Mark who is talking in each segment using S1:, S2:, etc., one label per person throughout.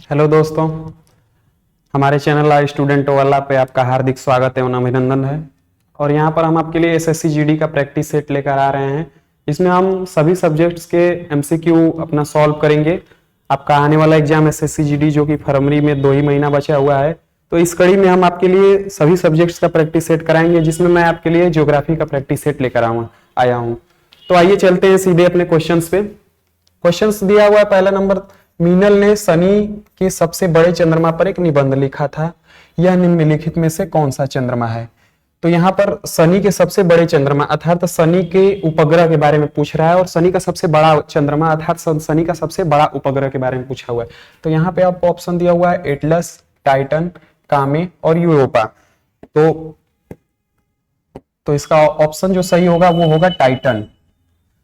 S1: Hello दोस्तों, हमारे channel I student वाला पे आपका हार्दिक स्वागत एवं अभिनंदन है। और यहाँ पर हम आपके लिए एसएससी जीडी का प्रैक्टिस सेट लेकर आ रहे हैं। इसमें हम सभी सब्जेक्ट्स के एमसीक्यू अपना सॉल्व करेंगे। आपका आने वाला एग्जाम एसएससी जीडी जो कि फरवरी में 2 ही महीना बचा हुआ है, तो इस कड़ी में हम आपके लिए सभी सब्जेक्ट्स का प्रैक्टिस सेट कराएंगे, जिसमें मैं आपके लिए ज्योग्राफी का प्रैक्टिस सेट लेकर आया हूँ। तो आइए चलते हैं सीधे अपने क्वेश्चंस पे। क्वेश्चंस दिया हुआ है। पहला नंबर, मीनल ने शनि के सबसे बड़े चंद्रमा पर एक निबंध लिखा था। यह निम्नलिखित में से कौन सा चंद्रमा है? तो यहाँ पर शनि के सबसे बड़े चंद्रमा अर्थात शनि के उपग्रह के बारे में पूछ रहा है, और शनि का सबसे बड़ा चंद्रमा अर्थात शनि का सबसे बड़ा उपग्रह के बारे में पूछा हुआ है। तो यहाँ पे आपको ऑप्शन दिया हुआ है एटलस, टाइटन, कामे और यूरोपा। तो इसका ऑप्शन जो सही होगा वो होगा टाइटन।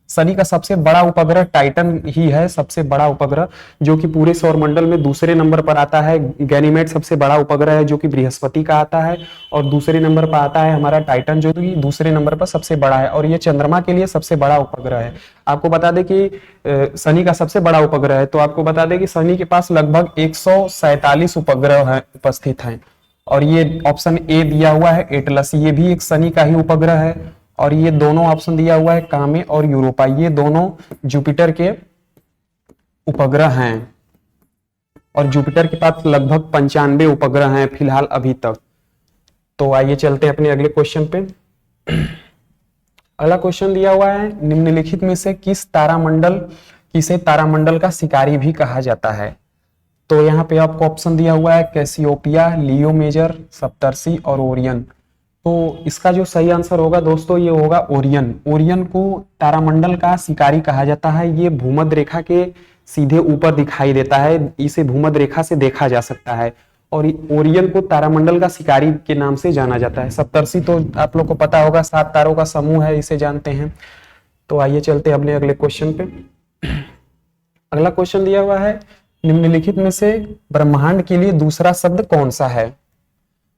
S1: शनि का सबसे बड़ा उपग्रह टाइटन ही है, सबसे बड़ा उपग्रह, जो कि पूरे सौरमंडल में दूसरे नंबर पर आता है। गैनीमेड सबसे बड़ा उपग्रह है जो कि बृहस्पति का आता है, और दूसरे नंबर पर आता है हमारा टाइटन जो कि दूसरे नंबर पर सबसे बड़ा है, और ये चंद्रमा के लिए सबसे बड़ा उपग्रह है। आपको बता दें कि शनि का सबसे बड़ा उपग्रह है, तो आपको बता दें कि शनि के पास लगभग 147 उपग्रह उपस्थित हैं। और ये ऑप्शन ए दिया हुआ है एटलस, ये भी एक शनि का ही उपग्रह है। और ये दोनों ऑप्शन दिया हुआ है कामे और यूरोपा, ये दोनों जुपिटर के उपग्रह हैं। और जुपिटर के पास लगभग 95 उपग्रह हैं फिलहाल अभी तक। तो आइए चलते हैं अपने अगले क्वेश्चन पे। अगला क्वेश्चन दिया हुआ है, निम्नलिखित में से किसे तारामंडल का शिकारी भी कहा जाता है? तो यहाँ पे आपको ऑप्शन दिया हुआ है कैसियोपिया, लियो मेजर, सप्तर्षि और ओरियन। तो इसका जो सही आंसर होगा दोस्तों, ये होगा ओरियन। ओरियन को तारामंडल का शिकारी कहा जाता है। ये भूमध्य रेखा के सीधे ऊपर दिखाई देता है, इसे भूमध्य रेखा से देखा जा सकता है, और ओरियन को तारामंडल का शिकारी के नाम से जाना जाता है। सप्तर्षि तो आप लोग को पता होगा, 7 तारों का समूह है, इसे जानते हैं। तो आइए चलते हैं अपने अगले क्वेश्चन पे। अगला क्वेश्चन दिया हुआ है, निम्नलिखित में से ब्रह्मांड के लिए दूसरा शब्द कौन सा है?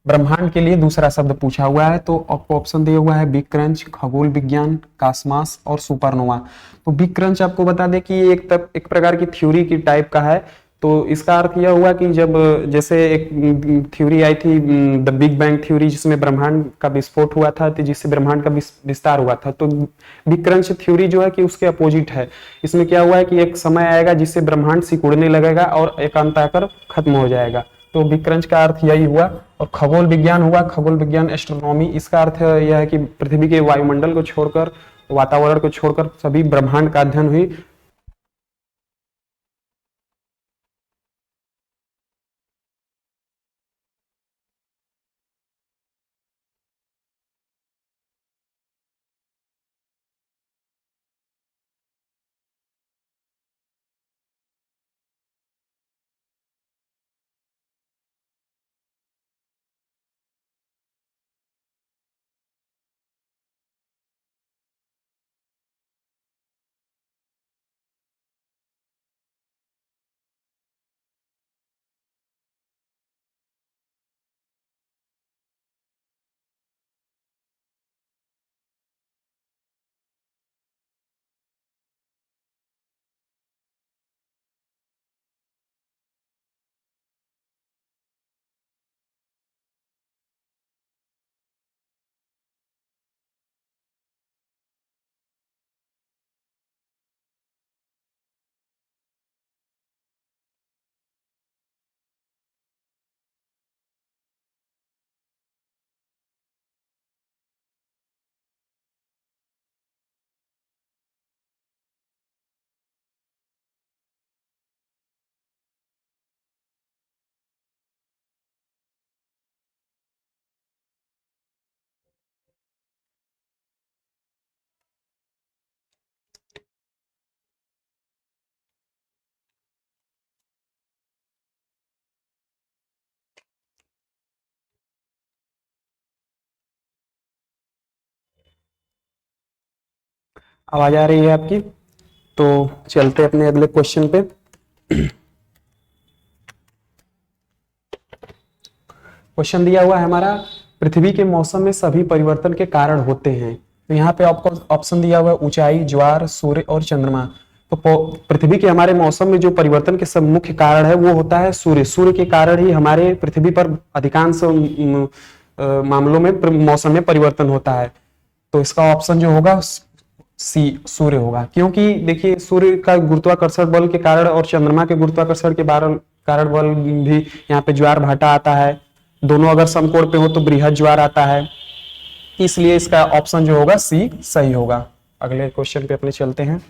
S1: ब्रह्मांड के लिए दूसरा शब्द पूछा हुआ है। तो आपको ऑप्शन दिया हुआ है बिग क्रंच, खगोल विज्ञान, कॉस्मॉस और सुपरनोवा। तो बिग क्रंच आपको बता दें कि ये एक प्रकार की थ्योरी की टाइप का है। तो इसका अर्थ यह हुआ कि जब जैसे एक थ्योरी आई थी द बिग बैंग थ्योरी, जिसमें ब्रह्मांड का विस्फोट हुआ था, तो जिससे ब्रह्मांड का विस्तार हुआ था, तो बिग क्रंच थ्योरी जो है कि उसके अपोजिट है। इसमें क्या हुआ है कि एक समय आएगा जिससे ब्रह्मांड सिकुड़ने लगेगा और एकांत आकर खत्म हो जाएगा। तो बिग क्रंच का अर्थ यही हुआ। और खगोल विज्ञान हुआ, खगोल विज्ञान एस्ट्रोनॉमी, इसका अर्थ यह है कि पृथ्वी के वायुमंडल को छोड़कर, वातावरण को छोड़कर सभी ब्रह्मांड का अध्ययन हुई। आवाज आ रही है आपकी? तो चलते अपने अगले क्वेश्चन पे। क्वेश्चन दिया हुआ है हमारा, पृथ्वी के मौसम में सभी परिवर्तन के कारण होते हैं। तो यहाँ पे आपको ऑप्शन दिया हुआ है ऊंचाई, ज्वार, सूर्य और चंद्रमा। तो पृथ्वी के हमारे मौसम में जो परिवर्तन के सब मुख्य कारण है वो होता है सूर्य। सूर्य के कारण ही हमारे पृथ्वी पर अधिकांश मामलों में मौसम में परिवर्तन होता है। तो इसका ऑप्शन जो होगा सी सूर्य होगा, क्योंकि देखिए सूर्य का गुरुत्वाकर्षण बल के कारण और चंद्रमा के गुरुत्वाकर्षण के कारण बल भी यहाँ पे ज्वार भाटा आता है। दोनों अगर समकोण पे हो तो बृहद ज्वार आता है, इसलिए इसका ऑप्शन जो होगा सी सही होगा। अगले क्वेश्चन पे अपने चलते हैं।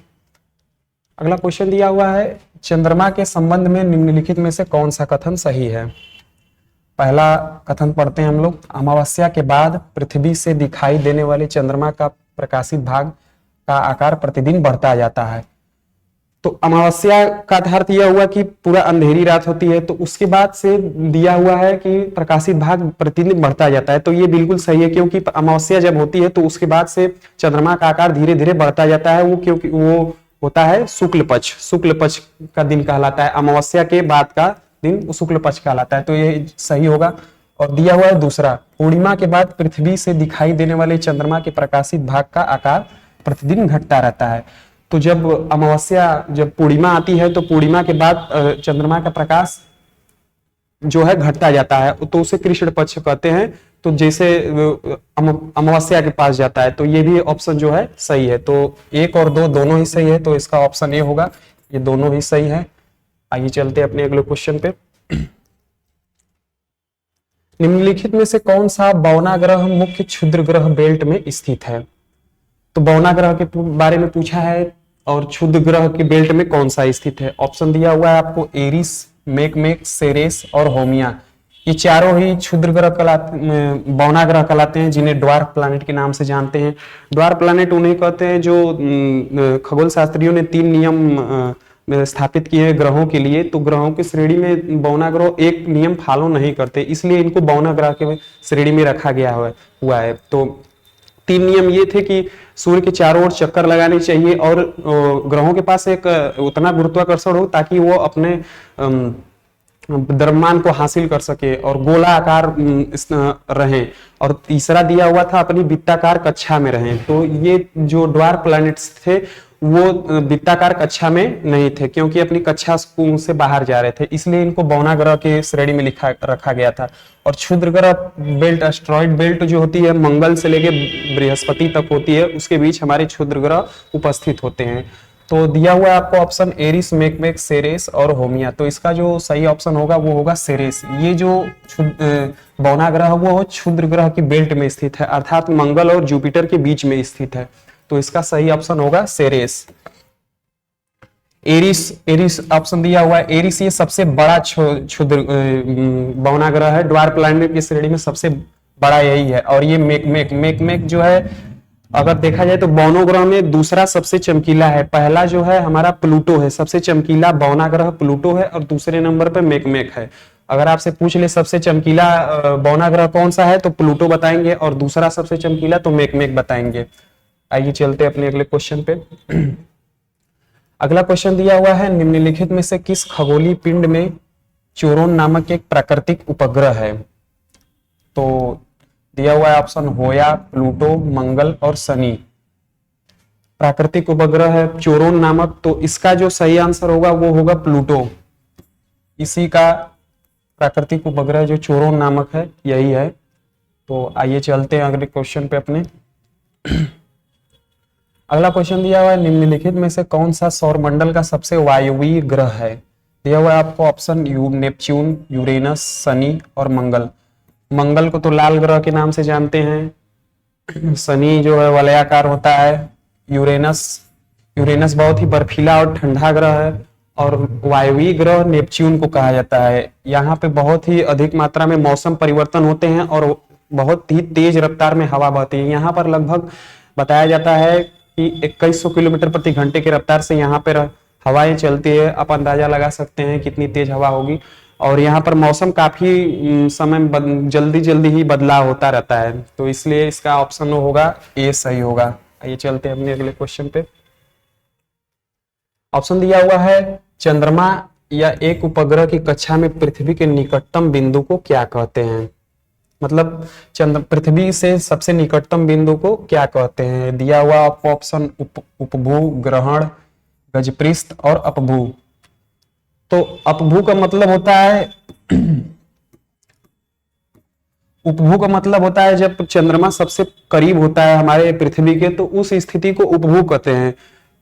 S1: अगला क्वेश्चन दिया हुआ है, चंद्रमा के संबंध में निम्नलिखित में से कौन सा कथन सही है। पहला कथन पढ़ते हैं हम लोग। अमावस्या के बाद पृथ्वी से दिखाई देने वाले चंद्रमा का प्रकाशित भाग का आकार प्रतिदिन बढ़ता जाता है। तो अमावस्या का अर्थ यह हुआ कि पूरा अंधेरी रात होती है, तो उसके बाद से दिया हुआ है कि प्रकाशित भाग प्रतिदिन बढ़ता जाता है। तो ये बिल्कुल सही है, क्योंकि अमावस्या जब होती है तो उसके बाद से चंद्रमा का आकार धीरे धीरे बढ़ता जाता है। वो क्योंकि वो होता है शुक्ल पक्ष का दिन कहलाता है। अमावस्या के बाद का दिन शुक्ल पक्ष कहलाता है, तो ये सही होगा। और दिया हुआ है दूसरा, पूर्णिमा के बाद पृथ्वी से दिखाई देने वाले चंद्रमा के प्रकाशित भाग का आकार प्रतिदिन घटता रहता है। तो जब पूर्णिमा आती है तो पूर्णिमा के बाद चंद्रमा का प्रकाश जो है घटता जाता है, तो उसे कृष्ण पक्ष कहते हैं। तो जैसे अमावस्या के पास जाता है, तो ये भी ऑप्शन जो है सही है। तो 1 और 2 दोनों ही सही है, तो इसका ऑप्शन ए होगा। ये दोनों ही सही है। आइए चलते हैं अपने अगले क्वेश्चन पे। निम्नलिखित में से कौन सा बौना ग्रह मुख्य क्षुद्र ग्रह बेल्ट में स्थित है। तो बौना ग्रह के बारे में पूछा है और क्षुद्र ग्रह के बेल्ट में कौन सा स्थित है। ऑप्शन दिया हुआ है आपको एरिस, मेकमेक, सेरेस और होमिया। ये चारों ही क्षुद्र ग्रह बौना ग्रह कहलाते हैं, जिन्हें ड्वार्फ प्लैनेट के नाम से जानते हैं। ड्वार्फ प्लैनेट उन्हें कहते हैं जो खगोल शास्त्रियों ने 3 नियम स्थापित किए हैं ग्रहों के लिए। तो ग्रहों की श्रेणी में बौना ग्रह एक नियम फॉलो नहीं करते, इसलिए इनको बौना ग्रह के श्रेणी में रखा गया हुआ है। तो 3 नियम ये थे कि सूर्य के चारों ओर चक्कर लगाने चाहिए और ग्रहों के पास एक उतना गुरुत्वाकर्षण हो ताकि वो अपने द्रव्यमान को हासिल कर सके और गोलाकार रहें। और तीसरा दिया हुआ था अपनी वृत्ताकार कक्षा में रहें। तो ये जो ड्वार्फ प्लैनेट्स थे वो वृत्ताकार कक्षा में नहीं थे, क्योंकि अपनी कक्षा से बाहर जा रहे थे, इसलिए इनको बौना ग्रह के श्रेणी में रखा गया था। और क्षुद्र ग्रह बेल्ट, एस्ट्रॉइड बेल्ट जो होती है मंगल से लेके बृहस्पति तक होती है, उसके बीच हमारे क्षुद्र ग्रह उपस्थित होते हैं। तो दिया हुआ है आपको ऑप्शन एरिस, मेकमेक, सेरेस और होमिया। तो इसका जो सही ऑप्शन होगा वो होगा सेरेस। ये जो बौना ग्रह वो क्षुद्र ग्रह की बेल्ट में स्थित है, अर्थात मंगल और जुपिटर के बीच में स्थित है। तो इसका सही ऑप्शन होगा सेरेस। एरिस ऑप्शन दिया हुआ है। एरिस ये सबसे बड़ा क्षुद्र बौना ग्रह है, ड्वार्फ प्लैनेट की श्रेणी में सबसे बड़ा यही है। और ये मेकमेक जो है, अगर देखा जाए तो बौनों ग्रह में दूसरा सबसे चमकीला है। पहला जो है हमारा प्लूटो है, सबसे चमकीला बौना ग्रह प्लूटो है, और दूसरे नंबर पे मेकमेक है। अगर आपसे पूछ ले सबसे चमकीला बौना ग्रह कौन सा है, तो प्लूटो बताएंगे, और दूसरा सबसे चमकीला तो मेकमेक बताएंगे। आइए चलते अपने अगले क्वेश्चन पे। अगला क्वेश्चन दिया हुआ है, निम्नलिखित में से किस खगोलीय पिंड में चोरोन नामक एक प्राकृतिक उपग्रह है। तो दिया हुआ है ऑप्शन होया, प्लूटो, मंगल और शनि। प्राकृतिक उपग्रह है चोरोन नामक, तो इसका जो सही आंसर होगा वो होगा प्लूटो। इसी का प्राकृतिक उपग्रह जो चोरोन नामक है यही है। तो आइए चलते हैं अगले क्वेश्चन पे अपने। अगला क्वेश्चन दिया हुआ है, निम्नलिखित में से कौन सा सौरमंडल का सबसे वायवीय ग्रह है। दिया हुआ है आपको ऑप्शन नेपच्यून, यूरेनस, शनि और मंगल। मंगल को तो लाल ग्रह के नाम से जानते हैं, शनि जो है वलयाकार होता है, यूरेनस बहुत ही बर्फीला और ठंडा ग्रह है, और वायवीय ग्रह नेपच्यून को कहा जाता है। यहाँ पे बहुत ही अधिक मात्रा में मौसम परिवर्तन होते हैं और बहुत ही तेज रफ्तार में हवा बहती है। यहाँ पर लगभग बताया जाता है कि 2100 किलोमीटर प्रति घंटे के रफ्तार से यहाँ पर हवाएं चलती है। आप अंदाजा लगा सकते हैं कितनी तेज हवा होगी। और यहाँ पर मौसम काफी समय जल्दी ही बदलाव होता रहता है, तो इसलिए इसका ऑप्शन होगा ए सही होगा। आइए चलते हैं अपने अगले क्वेश्चन पे। ऑप्शन दिया हुआ है, चंद्रमा या एक उपग्रह की कक्षा में पृथ्वी के निकटतम बिंदु को क्या कहते हैं। मतलब पृथ्वी से सबसे निकटतम बिंदु को क्या कहते हैं। दिया हुआ आपको ऑप्शन उपभू, ग्रहण, गजपृष्ठ और अपभू। तो अपभू का मतलब होता है उपभू का मतलब होता है जब चंद्रमा सबसे करीब होता है हमारे पृथ्वी के, तो उस स्थिति को उपभू कहते हैं।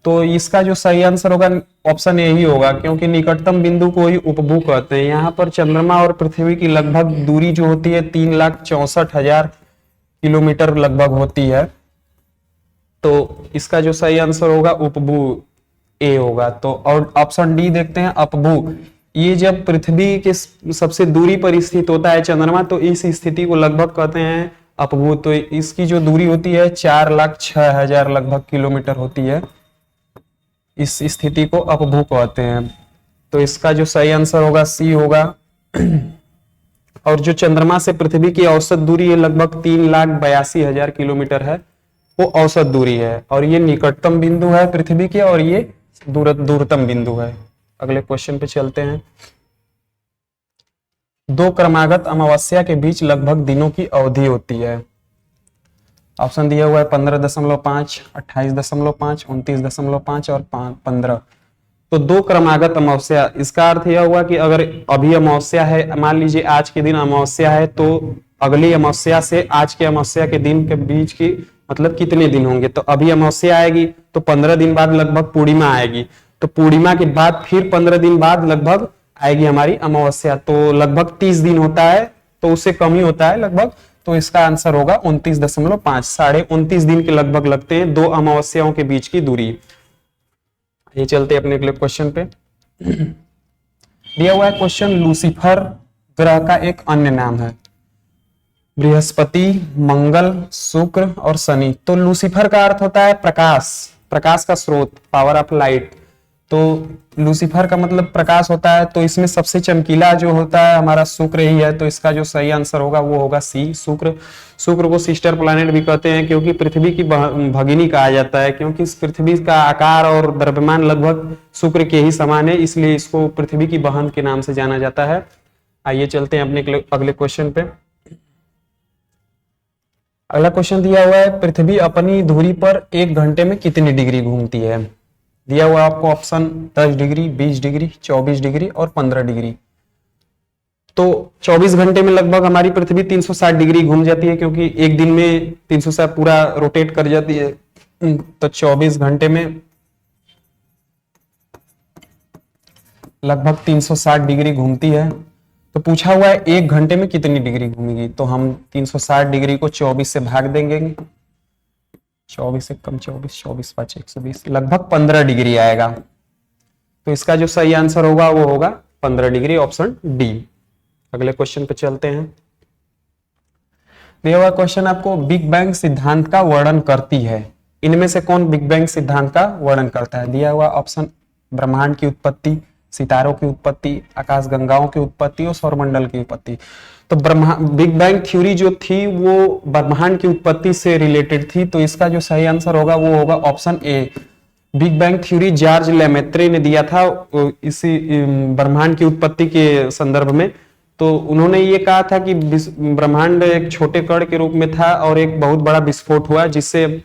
S1: तो इसका जो सही आंसर होगा ऑप्शन ए ही होगा, क्योंकि निकटतम बिंदु को ही उपभू कहते हैं। यहाँ पर चंद्रमा और पृथ्वी की लगभग दूरी जो होती है 3,64,000 किलोमीटर लगभग होती है। तो इसका जो सही आंसर होगा उपभू ए होगा। तो और ऑप्शन डी देखते हैं अपभू। ये जब पृथ्वी के सबसे दूरी पर स्थित होता है चंद्रमा, तो इस स्थिति को लगभग कहते हैं अपभू। तो इसकी जो दूरी होती है 4,06,000 लगभग किलोमीटर होती है। इस स्थिति को अपभू कहते हैं। तो इसका जो सही आंसर होगा सी होगा। और जो चंद्रमा से पृथ्वी की औसत दूरी है लगभग 3,82,000 किलोमीटर है, वो औसत दूरी है। और ये निकटतम बिंदु है पृथ्वी के, और ये दूरतम बिंदु है। अगले क्वेश्चन पे चलते हैं। दो क्रमागत अमावस्या के बीच लगभग दिनों की अवधि होती है। ऑप्शन दिया हुआ है 15.5, 28.5, 29.5 और 15। तो दो क्रमागत अमावस्या, इसका अर्थ यह हुआ कि अगर अभी अमावस्या है, मान लीजिए आज के दिन अमावस्या है, तो अगली अमावस्या से आज के अमावस्या के दिन के बीच की मतलब कितने दिन होंगे। तो अभी अमावस्या आएगी तो 15 दिन बाद लगभग पूर्णिमा आएगी, तो पूर्णिमा के बाद फिर 15 दिन बाद लगभग आएगी हमारी अमावस्या। तो लगभग 30 दिन होता है, तो उससे कम ही होता है लगभग। तो इसका आंसर होगा 29.5, 29.5 दिन के लगभग लगते हैं दो अमावस्याओं के बीच की दूरी। ये चलते अपने अगले क्वेश्चन पे। दिया हुआ है क्वेश्चन, लूसीफर ग्रह का एक अन्य नाम है। बृहस्पति, मंगल, शुक्र और शनि। तो लूसीफर का अर्थ होता है प्रकाश, प्रकाश का स्रोत, पावर ऑफ लाइट। तो लूसीफर का मतलब प्रकाश होता है। तो इसमें सबसे चमकीला जो होता है हमारा शुक्र ही है। तो इसका जो सही आंसर होगा वो होगा सी, शुक्र। शुक्र को सिस्टर प्लैनेट भी कहते हैं, क्योंकि पृथ्वी की भगिनी कहा जाता है, क्योंकि इस पृथ्वी का आकार और द्रव्यमान लगभग शुक्र के ही समान है, इसलिए इसको पृथ्वी की बहन के नाम से जाना जाता है। आइए चलते हैं अपने अगले क्वेश्चन पे। अगला क्वेश्चन दिया हुआ है, पृथ्वी अपनी धुरी पर 1 घंटे में कितनी डिग्री घूमती है। दिया हुआ आपको ऑप्शन 10 डिग्री, 20 डिग्री, 24 डिग्री और 15 डिग्री। तो 24 घंटे में लगभग हमारी पृथ्वी 360 डिग्री घूम जाती है, क्योंकि एक दिन में 360 पूरा रोटेट कर जाती है। तो 24 घंटे में लगभग 360 डिग्री घूमती है। तो पूछा हुआ है 1 घंटे में कितनी डिग्री घूमेगी। तो हम 360 डिग्री को 24 से भाग देंगे, 24 से कम 24, 24 5 120, लगभग 15 डिग्री आएगा। तो इसका जो सही आंसर होगा वो होगा 15 डिग्री, ऑप्शन डी। अगले क्वेश्चन पे चलते हैं। दिया हुआ क्वेश्चन आपको, बिग बैंग सिद्धांत का वर्णन करती है। इनमें से कौन बिग बैंग सिद्धांत का वर्णन करता है। दिया हुआ ऑप्शन, ब्रह्मांड की उत्पत्ति, सितारों की उत्पत्ति, आकाशगंगाओं की उत्पत्ति और सौरमंडल की उत्पत्ति। तो बिग बैंग थ्योरी जो थी वो ब्रह्मांड की उत्पत्ति से रिलेटेड थी। तो इसका जो सही आंसर होगा वो होगा option A. Big bang theory George Lemaître ने दिया था इसी ब्रह्मांड की उत्पत्ति के संदर्भ में। तो उन्होंने ये कहा था कि ब्रह्मांड एक छोटे कण के रूप में था और एक बहुत बड़ा विस्फोट हुआ, जिससे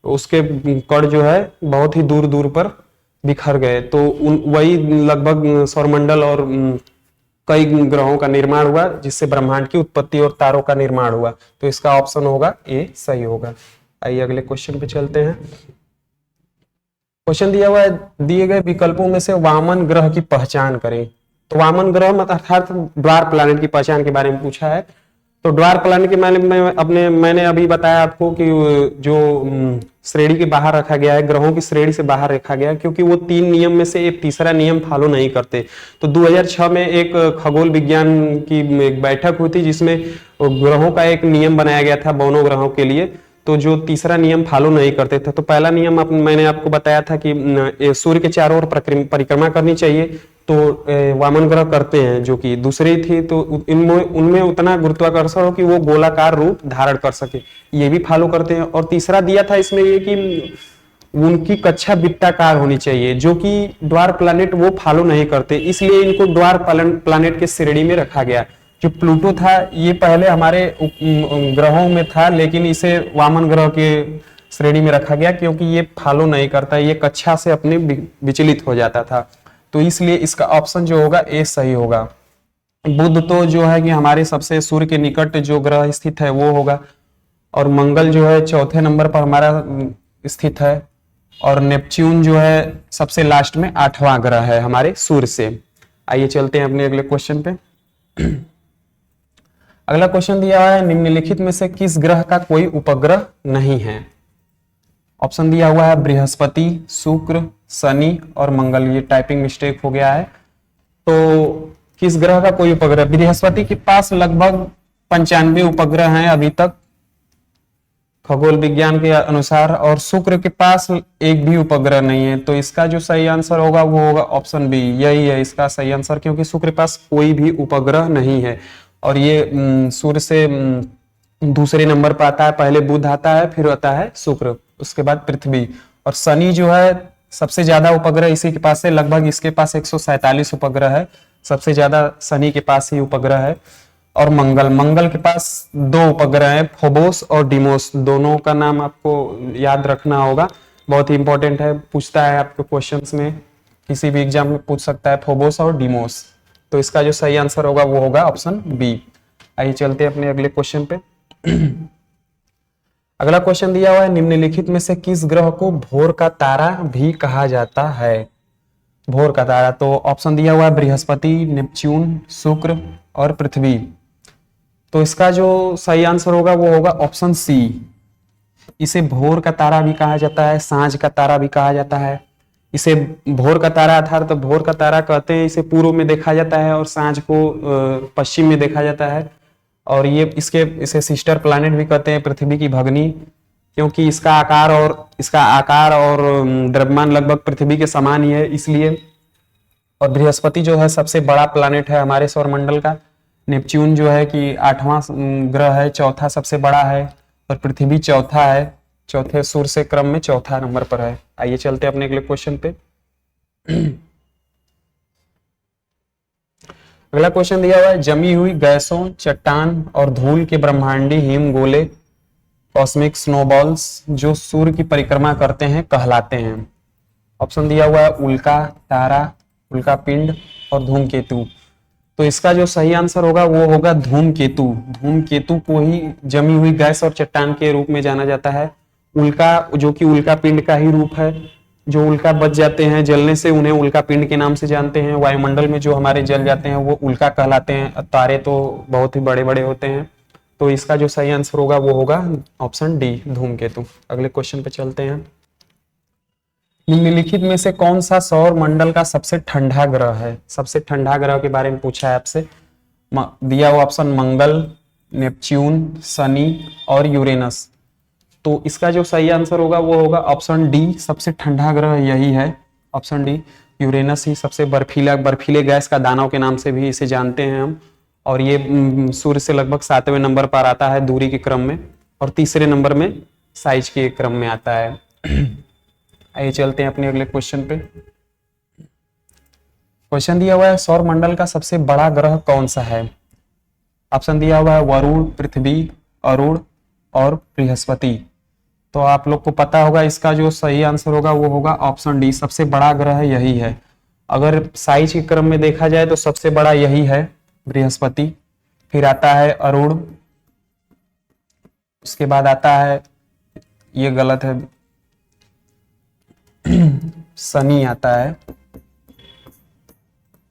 S1: उसके कण जो है बहुत ही दूर दूर पर बिखर गए। तो वही लगभग सौरमंडल और कई ग्रहों का निर्माण हुआ, जिससे ब्रह्मांड की उत्पत्ति और तारों का निर्माण हुआ। तो इसका ऑप्शन होगा ए सही होगा। आइए अगले क्वेश्चन पे चलते हैं। क्वेश्चन दिया हुआ है, दिए गए विकल्पों में से वामन ग्रह की पहचान करें। तो वामन ग्रह अर्थात ड्वार्फ प्लैनेट की पहचान के बारे में पूछा है। तो ड्वार्फ प्लैनेट के मैंने अभी बताया आपको कि जो श्रेणी के बाहर रखा गया है, ग्रहों की श्रेणी से बाहर रखा गया है, क्योंकि वो 3 नियम में से एक तीसरा नियम फॉलो नहीं करते। तो 2006 में एक खगोल विज्ञान की एक बैठक हुई थी, जिसमें ग्रहों का एक नियम बनाया गया था दोनों ग्रहों के लिए। तो जो तीसरा नियम फॉलो नहीं करते थे। तो पहला नियम मैंने आपको बताया था कि सूर्य के चारों ओर परिक्रमा करनी चाहिए, तो वामन ग्रह करते हैं। जो कि दूसरी थी, तो उनमें उतना गुरुत्वाकर्षण हो कि वो गोलाकार रूप धारण कर सके, ये भी फॉलो करते हैं। और तीसरा दिया था इसमें ये कि उनकी कक्षा वृत्ताकार होनी चाहिए, जो कि ड्वार्फ प्लैनेट वो फॉलो नहीं करते, इसलिए इनको ड्वार्फ प्लैनेट के श्रेणी में रखा गया। जो प्लूटो था ये पहले हमारे ग्रहों में था, लेकिन इसे वामन ग्रह के श्रेणी में रखा गया क्योंकि ये फॉलो नहीं करता, ये कक्षा से अपने विचलित हो जाता था। तो इसलिए इसका ऑप्शन जो होगा ए सही होगा। बुध तो जो है कि हमारे सबसे सूर्य के निकट जो ग्रह स्थित है वो होगा, और मंगल जो है चौथे नंबर पर हमारा स्थित है, और नेपच्यून जो है सबसे लास्ट में 8वां ग्रह है हमारे सूर्य से। आइए चलते हैं अपने अगले क्वेश्चन पे। अगला क्वेश्चन दिया हुआ है, निम्नलिखित में से किस ग्रह का कोई उपग्रह नहीं है? ऑप्शन दिया हुआ है बृहस्पति, शुक्र, शनि और मंगल। ये टाइपिंग मिस्टेक हो गया है। तो किस ग्रह का कोई उपग्रह? बृहस्पति के पास लगभग 95 उपग्रह हैं अभी तक खगोल विज्ञान के अनुसार, और शुक्र के पास एक भी उपग्रह नहीं है। तो इसका जो सही आंसर होगा वो होगा ऑप्शन बी, यही है इसका सही आंसर, क्योंकि शुक्र के पास कोई भी उपग्रह नहीं है। और ये सूर्य से दूसरे नंबर पर आता है, पहले बुध आता है, फिर आता है शुक्र, उसके बाद पृथ्वी। और शनि जो है सबसे ज्यादा उपग्रह इसी के पास है, लगभग इसके पास 147 उपग्रह है, सबसे ज्यादा शनि के पास ही उपग्रह है। और मंगल के पास 2 उपग्रह हैं, फोबोस और डिमोस। दोनों का नाम आपको याद रखना होगा, बहुत ही इंपॉर्टेंट है, पूछता है आपके क्वेश्चंस में, किसी भी एग्जाम में पूछ सकता है, फोबोस और डिमोस। तो इसका जो सही आंसर होगा वो होगा ऑप्शन बी। आइए चलते हैं अपने अगले क्वेश्चन पे। अगला क्वेश्चन दिया हुआ है, निम्नलिखित में से किस ग्रह को भोर का तारा भी कहा जाता है? भोर का तारा, तो ऑप्शन दिया हुआ है बृहस्पति, नेपच्यून, शुक्र और पृथ्वी। तो इसका जो सही आंसर होगा वो होगा ऑप्शन सी। इसे भोर का तारा भी कहा जाता है, सांझ का तारा भी कहा जाता है। इसे भोर का तारा अर्थात तो भोर का तारा कहते हैं, इसे पूर्व में देखा जाता है और सांझ को पश्चिम में देखा जाता है। और ये इसे सिस्टर प्लैनेट भी कहते हैं, पृथ्वी की भगनी, क्योंकि इसका आकार और द्रव्यमान लगभग पृथ्वी के समान ही है, इसलिए। और बृहस्पति जो है सबसे बड़ा प्लैनेट है हमारे सौरमंडल का। नेपच्यून जो है कि 8वां ग्रह है, चौथा सबसे बड़ा है, और पृथ्वी चौथा है, चौथे सूर्य से क्रम में चौथा नंबर पर है। आइए चलते हैं अपने अगले क्वेश्चन पे। अगला क्वेश्चन दिया हुआ है, जमी हुई गैसों, चट्टान और धूल के ब्रह्मांडी हिम गोले, कॉस्मिक स्नोबॉल्स जो सूर्य की परिक्रमा करते हैं कहलाते हैं। ऑप्शन दिया हुआ है उल्का, तारा, उल्का पिंड और धूमकेतु। तो इसका जो सही आंसर होगा वो होगा धूमकेतु। धूमकेतु को ही जमी हुई गैस और चट्टान के रूप में जाना जाता है। उल्का जो कि उल्का पिंड का ही रूप है, जो उल्का बच जाते हैं जलने से उन्हें उल्का पिंड के नाम से जानते हैं। वायुमंडल में जो हमारे जल जाते हैं वो उल्का कहलाते हैं। तारे तो बहुत ही बड़े बड़े होते हैं। तो इसका जो सही आंसर होगा वो होगा ऑप्शन डी, धूमकेतु। अगले क्वेश्चन पे चलते हैं। निम्नलिखित में से कौन सा सौर मंडल का सबसे ठंडा ग्रह है? सबसे ठंडा ग्रह के बारे में पूछा है आपसे। दिया हुआ ऑप्शन मंगल, नेपच्यून, शनि और यूरेनस। तो इसका जो सही आंसर होगा वो होगा ऑप्शन डी, सबसे ठंडा ग्रह यही है, ऑप्शन डी। यूरेनस ही सबसे बर्फीले गैस का दानव के नाम से भी इसे जानते हैं हम। और ये सूर्य से लगभग 7वें नंबर पर आता है दूरी के क्रम में, और तीसरे नंबर में साइज के क्रम में आता है। आइए चलते हैं अपने अगले क्वेश्चन पे। क्वेश्चन दिया हुआ है, सौर मंडल का सबसे बड़ा ग्रह कौन सा है? ऑप्शन दिया हुआ है वरुण, पृथ्वी, अरुण और बृहस्पति। तो आप लोग को पता होगा इसका जो सही आंसर होगा वो होगा ऑप्शन डी, सबसे बड़ा ग्रह यही है। अगर साइज के क्रम में देखा जाए तो सबसे बड़ा यही है, बृहस्पति, फिर आता है अरुण, उसके बाद आता है, ये गलत है, शनि आता है,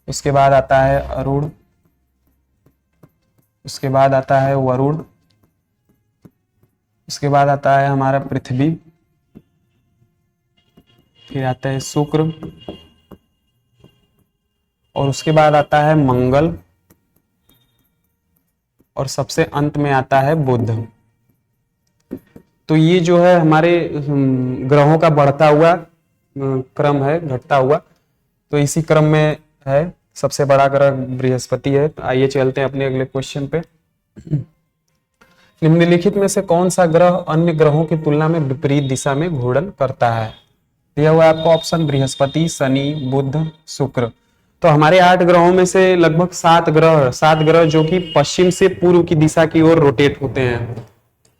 S1: उसके बाद आता है अरुण, उसके बाद आता है वरुण, उसके बाद आता है हमारा पृथ्वी, फिर आता है शुक्र, और उसके बाद आता है मंगल, और सबसे अंत में आता है बुध। तो ये जो है हमारे ग्रहों का बढ़ता हुआ क्रम है, घटता हुआ, तो इसी क्रम में है। सबसे बड़ा ग्रह बृहस्पति है। आइए चलते हैं अपने अगले क्वेश्चन पे। निम्नलिखित में से कौन सा ग्रह अन्य ग्रहों की तुलना में विपरीत दिशा में घूर्णन करता है? दिया हुआ है आपको ऑप्शन बृहस्पति, शनि, बुध, शुक्र। तो हमारे 8 ग्रहों में से लगभग 7 ग्रह जो कि पश्चिम से पूर्व की दिशा की ओर रोटेट होते हैं।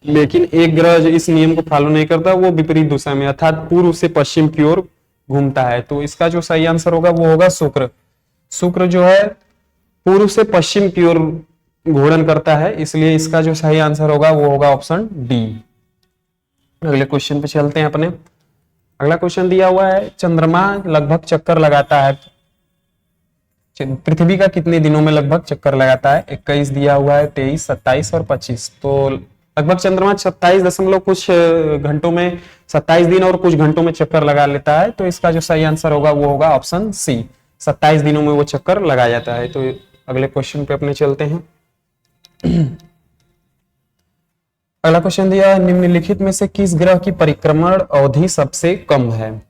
S1: लेकिन एक ग्रह जो इस नियम को फॉलो नहीं करता वो विपरीत दिशा में अर्थात पूर्व से पश्चिम की ओर घूमता है। तो इसका जो सही आंसर होगा वो होगा शुक्र। शुक्र जो है पूर्व से पश्चिम की ओर घूर्णन करता है, इसलिए इसका जो सही आंसर होगा वो होगा ऑप्शन डी। अगले क्वेश्चन पे चलते हैं अपने। अगला क्वेश्चन दिया हुआ है चंद्रमा लगभग चक्कर लगाता है, पृथ्वी का कितने दिनों में लगभग चक्कर लगाता है? 21 दिया हुआ है, 23, 27 और 25। तो लगभग चंद्रमा 27 दशमलव कुछ घंटों में, 27 दिन और कुछ घंटों में चक्कर लगा लेता है। तो इसका जो सही आंसर होगा वो होगा ऑप्शन सी, 27 दिनों में वो चक्कर लगा जाता है। तो अगले क्वेश्चन पे अपने चलते हैं। अगला क्वेश्चन दिया है निम्नलिखित में से किस ग्रह की परिक्रमण अवधि सबसे कम है?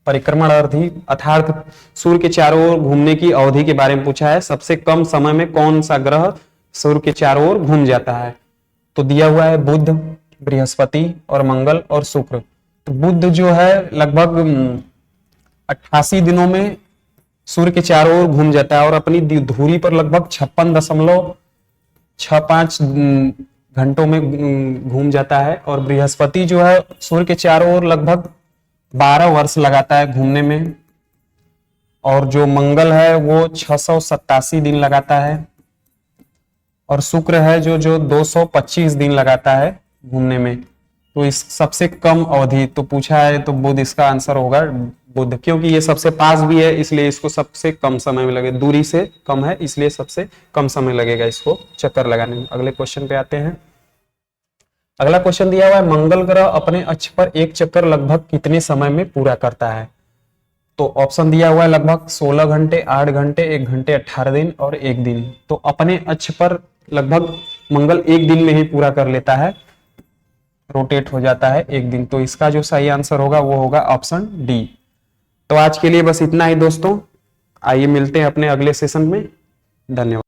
S1: परिक्रमण अवधि अर्थात सूर्य के चारों ओर घूमने की अवधि के बारे में पूछा है। सबसे कम समय में कौन सा ग्रह सूर्य के चारों ओर घूम जाता है? तो दिया हुआ है बुध, बृहस्पति और मंगल और शुक्र। तो बुध जो है लगभग 88 दिनों में सूर्य के चारों ओर घूम जाता है और अपनी धुरी पर लगभग 56.65 घंटों में घूम जाता है। और बृहस्पति जो है सूर्य के चारों ओर लगभग 12 वर्ष लगाता है घूमने में। और जो मंगल है वो 687 दिन लगाता है। और शुक्र है जो 225 दिन लगाता है घूमने में। तो इस सबसे कम अवधि तो पूछा है, तो बुध इसका आंसर होगा बुध, क्योंकि ये सबसे पास भी है इसलिए इसको सबसे कम समय में लगे, दूरी से कम है इसलिए सबसे कम समय लगेगा इसको चक्कर लगाने में। अगले क्वेश्चन पे आते हैं। अगला क्वेश्चन दिया हुआ है मंगल ग्रह अपने अक्ष पर एक चक्कर लगभग कितने समय में पूरा करता है? तो ऑप्शन दिया हुआ है लगभग 16 घंटे, 8 घंटे, 1 घंटे, 18 दिन और 1 दिन। तो अपने अक्ष पर लगभग मंगल 1 दिन में ही पूरा कर लेता है, रोटेट हो जाता है 1 दिन। तो इसका जो सही आंसर होगा वो होगा ऑप्शन डी। तो आज के लिए बस इतना ही दोस्तों, आइए मिलते हैं अपने अगले सेशन में। धन्यवाद।